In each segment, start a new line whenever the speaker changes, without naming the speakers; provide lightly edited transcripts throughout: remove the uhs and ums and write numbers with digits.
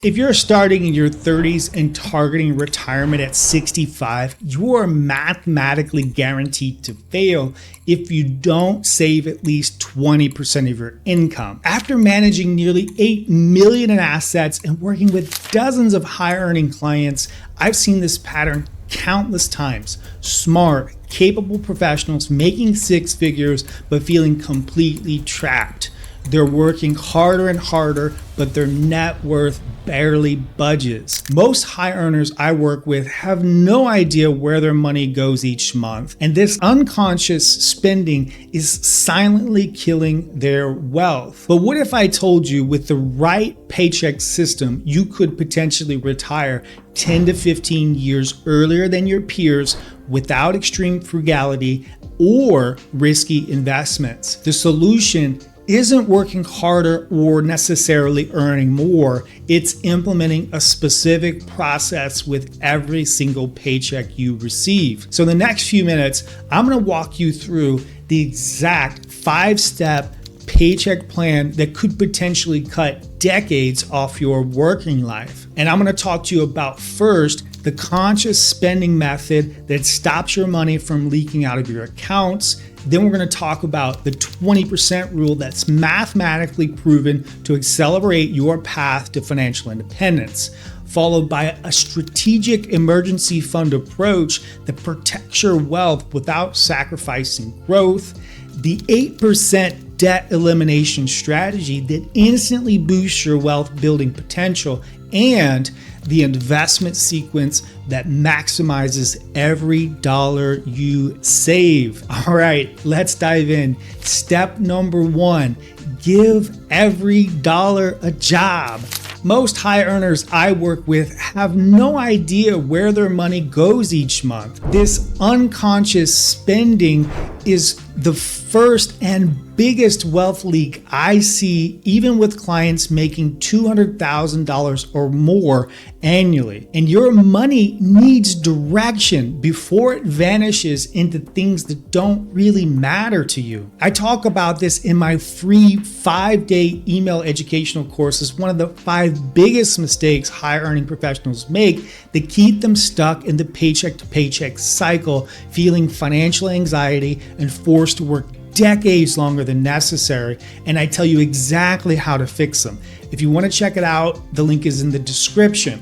If you're starting in your 30s and targeting retirement at 65, you are mathematically guaranteed to fail if you don't save at least 20% of your income. After managing nearly $8 million in assets and working with dozens of high-earning clients, I've seen this pattern countless times. Smart, capable professionals making six figures but feeling completely trapped. They're working harder and harder, but their net worth barely budges. Most high earners I work with have no idea where their money goes each month, and this unconscious spending is silently killing their wealth. But what if I told you with the right paycheck system, you could potentially retire 10 to 15 years earlier than your peers without extreme frugality or risky investments? The solution isn't working harder or necessarily earning more. It's implementing a specific process with every single paycheck you receive. So in the next few minutes, I'm going to walk you through the exact 5-step paycheck plan that could potentially cut decades off your working life. And I'm going to talk to you about first, the conscious spending method that stops your money from leaking out of your accounts. Then we're going to talk about the 20% rule that's mathematically proven to accelerate your path to financial independence, followed by a strategic emergency fund approach that protects your wealth without sacrificing growth, the 8% debt elimination strategy that instantly boosts your wealth building potential, and the investment sequence that maximizes every dollar you save. All right, let's dive in. Step number 1, give every dollar a job. Most high earners I work with have no idea where their money goes each month. This unconscious spending is the first and biggest wealth leak I see, even with clients making $200,000 or more annually. And your money needs direction before it vanishes into things that don't really matter to you. I talk about this in my free 5-day email educational course as one of the 5 biggest mistakes high earning professionals make that keep them stuck in the paycheck to paycheck cycle, feeling financial anxiety and forced to work decades longer than necessary, and I tell you exactly how to fix them. If you want to check it out, the link is in the description.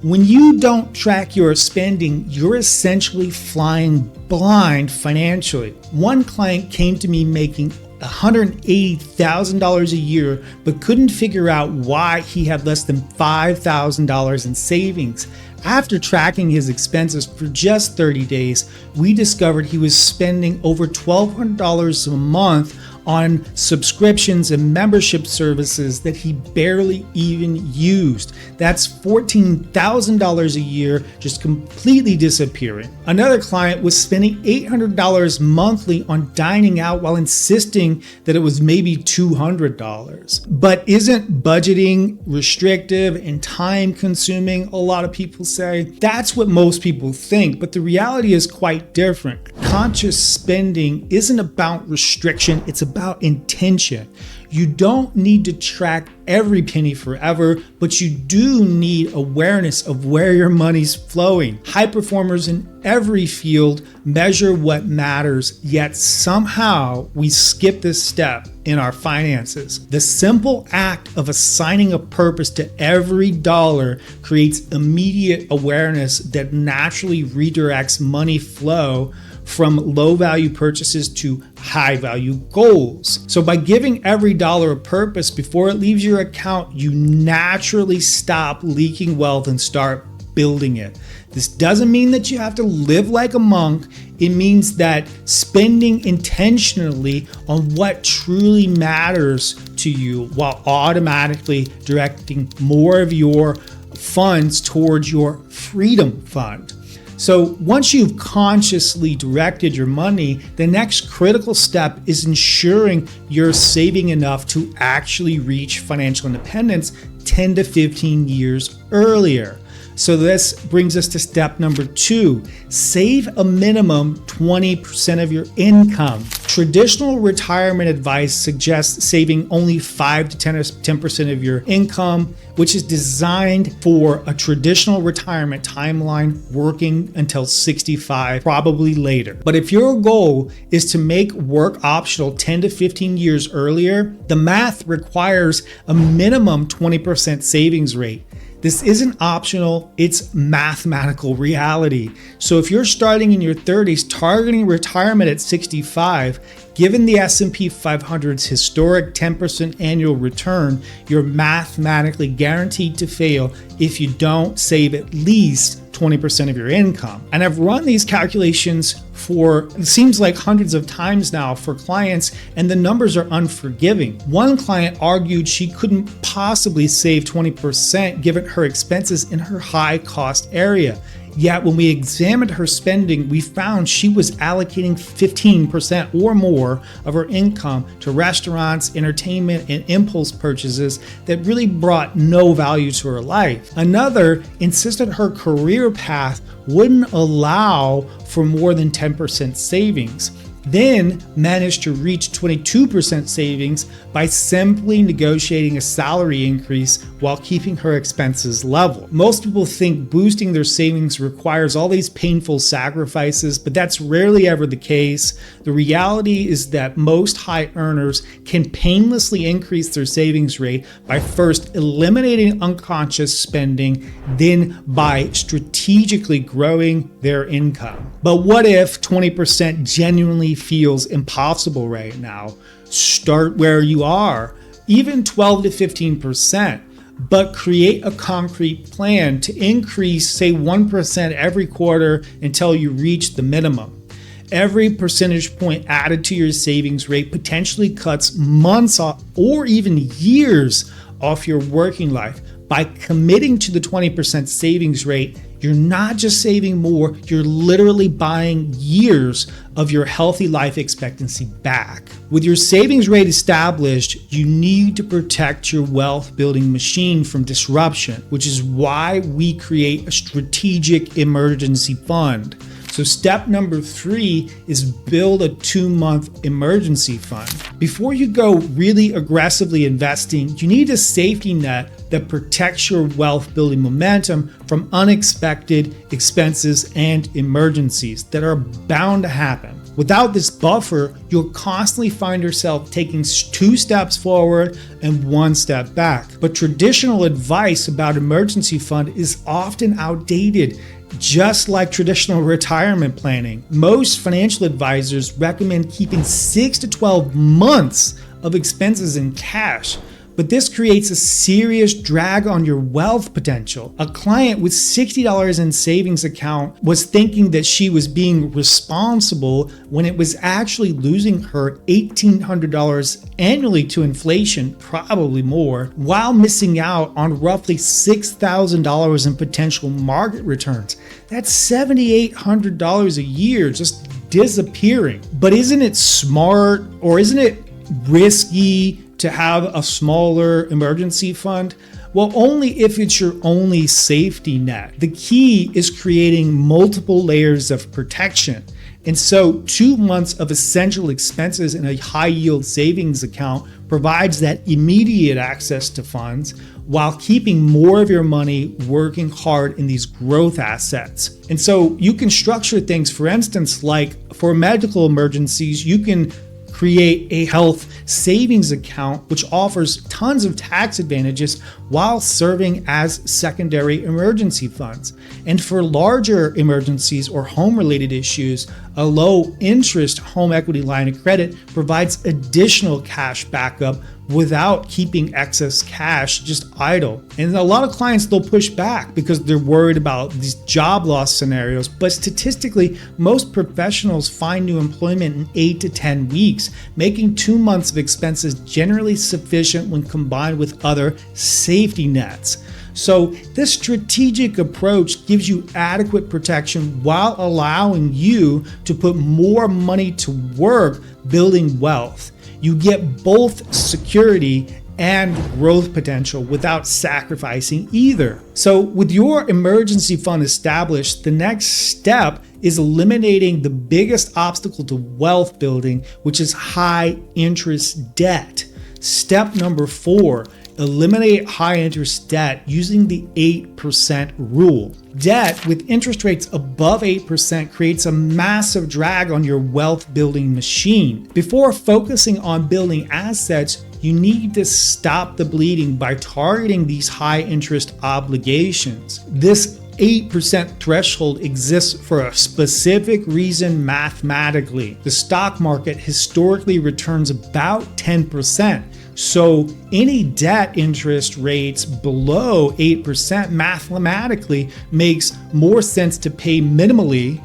When you don't track your spending, you're essentially flying blind financially. One client came to me making $180,000 a year, but couldn't figure out why he had less than $5,000 in savings. After tracking his expenses for just 30 days, we discovered he was spending over $1,200 a month on subscriptions and membership services that he barely even used. That's $14,000 a year just completely disappearing. Another client was spending $800 monthly on dining out while insisting that it was maybe $200. But isn't budgeting restrictive and time consuming, a lot of people say? That's what most people think, but the reality is quite different. Conscious spending isn't about restriction, it's about intention. You don't need to track every penny forever, but you do need awareness of where your money's flowing. High performers in every field measure what matters, yet somehow we skip this step in our finances. The simple act of assigning a purpose to every dollar creates immediate awareness that naturally redirects money flow from low-value purchases to high-value goals. So by giving every dollar a purpose before it leaves your account, you naturally stop leaking wealth and start building it. This doesn't mean that you have to live like a monk. It means that spending intentionally on what truly matters to you while automatically directing more of your funds towards your freedom fund. So once you've consciously directed your money, the next critical step is ensuring you're saving enough to actually reach financial independence 10 to 15 years earlier. So this brings us to step number 2. Save a minimum 20% of your income. Traditional retirement advice suggests saving only 5 to 10% of your income, which is designed for a traditional retirement timeline working until 65, probably later. But if your goal is to make work optional 10 to 15 years earlier, the math requires a minimum 20% savings rate. This isn't optional, it's mathematical reality. So if you're starting in your 30s targeting retirement at 65, given the S&P 500's historic 10% annual return, you're mathematically guaranteed to fail if you don't save at least 20% of your income. And I've run these calculations for, it seems like hundreds of times now for clients, and the numbers are unforgiving. One client argued she couldn't possibly save 20% given her expenses in her high cost area. Yet when we examined her spending, we found she was allocating 15% or more of her income to restaurants, entertainment, and impulse purchases that really brought no value to her life. Another insisted her career path wouldn't allow for more than 10% savings, then managed to reach 22% savings by simply negotiating a salary increase while keeping her expenses level. Most people think boosting their savings requires all these painful sacrifices, but that's rarely ever the case. The reality is that most high earners can painlessly increase their savings rate by first eliminating unconscious spending, then by strategically growing their income. But what if 20% genuinely feels impossible right now? Start where you are, even 12 to 15%, but create a concrete plan to increase, say, 1% every quarter until you reach the minimum. Every percentage point added to your savings rate potentially cuts months off or even years off your working life. By committing to the 20% savings rate, you're not just saving more, you're literally buying years of your healthy life expectancy back. With your savings rate established, you need to protect your wealth building machine from disruption, which is why we create a strategic emergency fund. So step number 3 is build a 2-month emergency fund. Before you go really aggressively investing, you need a safety net that protects your wealth building momentum from unexpected expenses and emergencies that are bound to happen. Without this buffer, you'll constantly find yourself taking 2 steps forward and 1 step back. But traditional advice about emergency fund is often outdated, just like traditional retirement planning. Most financial advisors recommend keeping 6 to 12 months of expenses in cash. But this creates a serious drag on your wealth potential. A client with $60 in savings account was thinking that she was being responsible when it was actually losing her $1,800 annually to inflation, probably more, while missing out on roughly $6,000 in potential market returns. That's $7,800 a year just disappearing. But isn't it smart, or isn't it risky to have a smaller emergency fund? Well, only if it's your only safety net. The key is creating multiple layers of protection. And so 2 months of essential expenses in a high yield savings account provides that immediate access to funds while keeping more of your money working hard in these growth assets. And so you can structure things, for instance, like for medical emergencies, you can create a health savings account, which offers tons of tax advantages while serving as secondary emergency funds. And for larger emergencies or home-related issues, a low-interest home equity line of credit provides additional cash backup without keeping excess cash just idle. And a lot of clients, they'll push back because they're worried about these job loss scenarios. But statistically, most professionals find new employment in 8 to 10 weeks, making 2 months of expenses generally sufficient when combined with other safety nets. So this strategic approach gives you adequate protection while allowing you to put more money to work building wealth. You get both security and growth potential without sacrificing either. So with your emergency fund established, the next step is eliminating the biggest obstacle to wealth building, which is high interest debt. Step number 4, eliminate high interest debt using the 8% rule. Debt with interest rates above 8% creates a massive drag on your wealth building machine. Before focusing on building assets, you need to stop the bleeding by targeting these high interest obligations. This 8% threshold exists for a specific reason mathematically. The stock market historically returns about 10%. So any debt interest rates below 8% mathematically makes more sense to pay minimally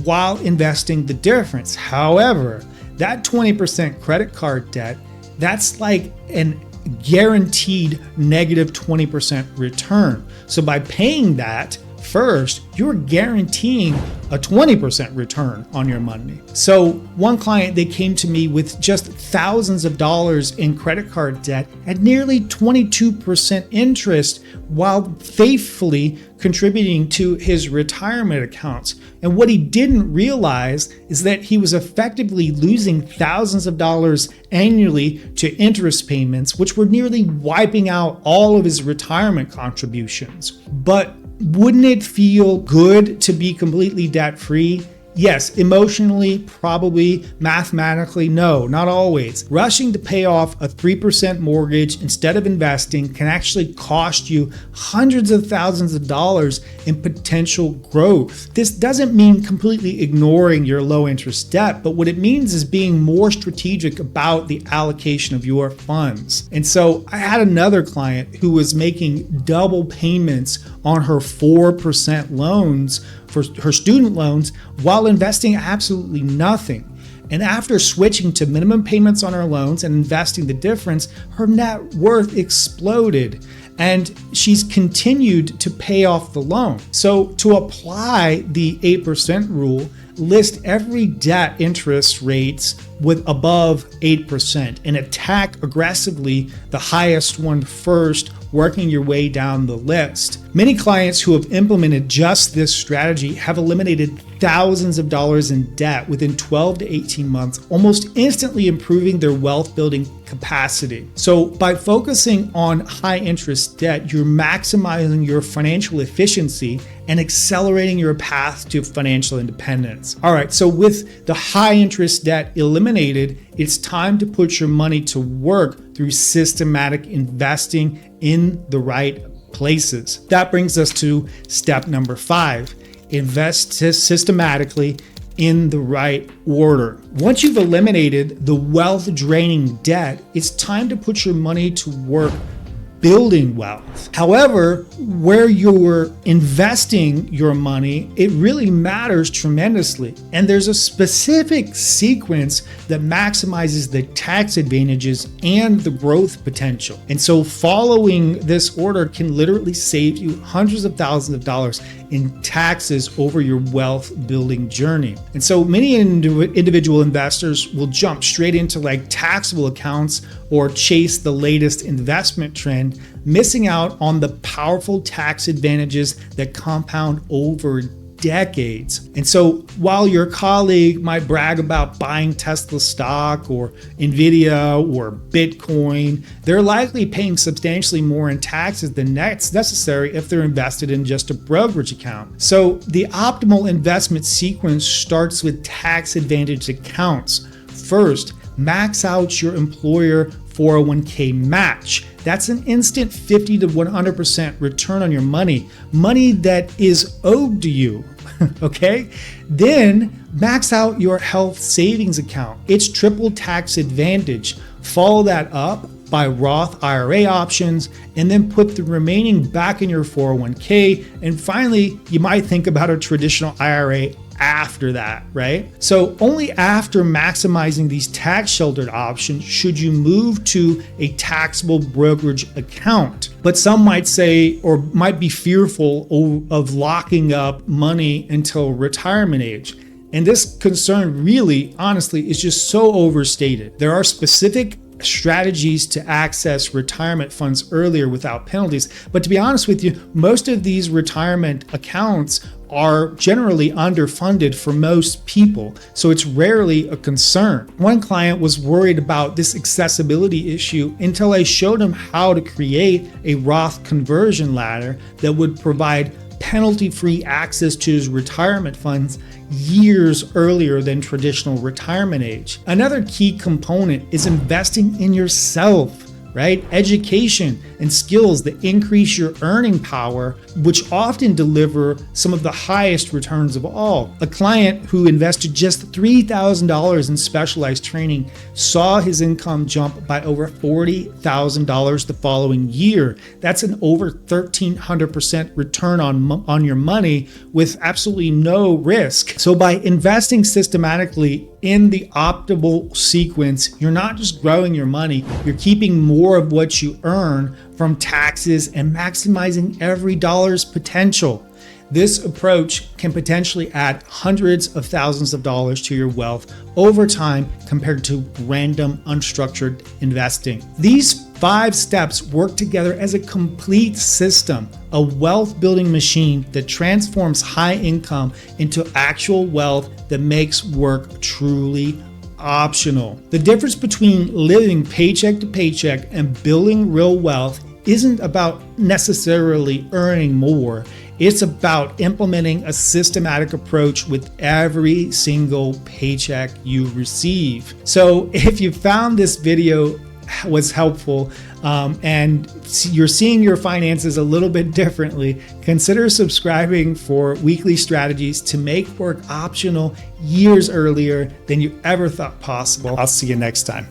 while investing the difference. However, that 20% credit card debt, that's like an guaranteed negative 20% return. So by paying that first, you're guaranteeing a 20% return on your money. So one client, they came to me with just thousands of dollars in credit card debt at nearly 22% interest while faithfully contributing to his retirement accounts. And what he didn't realize is that he was effectively losing thousands of dollars annually to interest payments, which were nearly wiping out all of his retirement contributions. But wouldn't it feel good to be completely debt-free? Yes, emotionally, probably, mathematically, no, not always. Rushing to pay off a 3% mortgage instead of investing can actually cost you hundreds of thousands of dollars in potential growth. This doesn't mean completely ignoring your low interest debt, but what it means is being more strategic about the allocation of your funds. And so I had another client who was making double payments on her 4% loans for her student loans while investing absolutely nothing. And after switching to minimum payments on her loans and investing the difference, her net worth exploded and she's continued to pay off the loan. So to apply the 8% rule, list every debt interest rates with above 8% and attack aggressively the highest one first, working your way down the list. Many clients who have implemented just this strategy have eliminated thousands of dollars in debt within 12 to 18 months, almost instantly improving their wealth building capacity. So by focusing on high interest debt, you're maximizing your financial efficiency and accelerating your path to financial independence. All right, so with the high interest debt eliminated, it's time to put your money to work through systematic investing in the right places. That brings us to step number 5. Invest systematically in the right order. Once you've eliminated the wealth draining debt, it's time to put your money to work building wealth. However, where you're investing your money, it really matters tremendously. And there's a specific sequence that maximizes the tax advantages and the growth potential. And so following this order can literally save you hundreds of thousands of dollars in taxes over your wealth building journey. And so many individual investors will jump straight into like taxable accounts or chase the latest investment trend, missing out on the powerful tax advantages that compound over decades. And so while your colleague might brag about buying Tesla stock or Nvidia or Bitcoin, they're likely paying substantially more in taxes than that's necessary if they're invested in just a brokerage account. So the optimal investment sequence starts with tax advantage accounts. First, max out your employer 401k match. That's an instant 50 to 100% return on your money that is owed to you, okay? Then max out your health savings account. It's triple tax advantage. Follow that up by Roth IRA options, and then put the remaining back in your 401k. And finally, you might think about a traditional IRA after that, right? So only after maximizing these tax sheltered options should you move to a taxable brokerage account. But some might say, or might be fearful of locking up money until retirement age. And this concern really, honestly, is just so overstated. There are specific strategies to access retirement funds earlier without penalties. But to be honest with you, most of these retirement accounts are generally underfunded for most people, so it's rarely a concern. One client was worried about this accessibility issue until I showed him how to create a Roth conversion ladder that would provide penalty-free access to his retirement funds years earlier than traditional retirement age. Another key component is investing in yourself, right? Education and skills that increase your earning power, which often deliver some of the highest returns of all. A client who invested just $3,000 in specialized training saw his income jump by over $40,000 the following year. That's an over 1,300% return on your money with absolutely no risk. So by investing systematically in the optimal sequence, you're not just growing your money, you're keeping more of what you earn from taxes and maximizing every dollar's potential. This approach can potentially add hundreds of thousands of dollars to your wealth over time compared to random unstructured investing. These 5 steps work together as a complete system, a wealth building machine that transforms high income into actual wealth that makes work truly optional. The difference between living paycheck to paycheck and building real wealth isn't about necessarily earning more. It's about implementing a systematic approach with every single paycheck you receive. So if you found this video was helpful and you're seeing your finances a little bit differently, consider subscribing for weekly strategies to make work optional years earlier than you ever thought possible. I'll see you next time.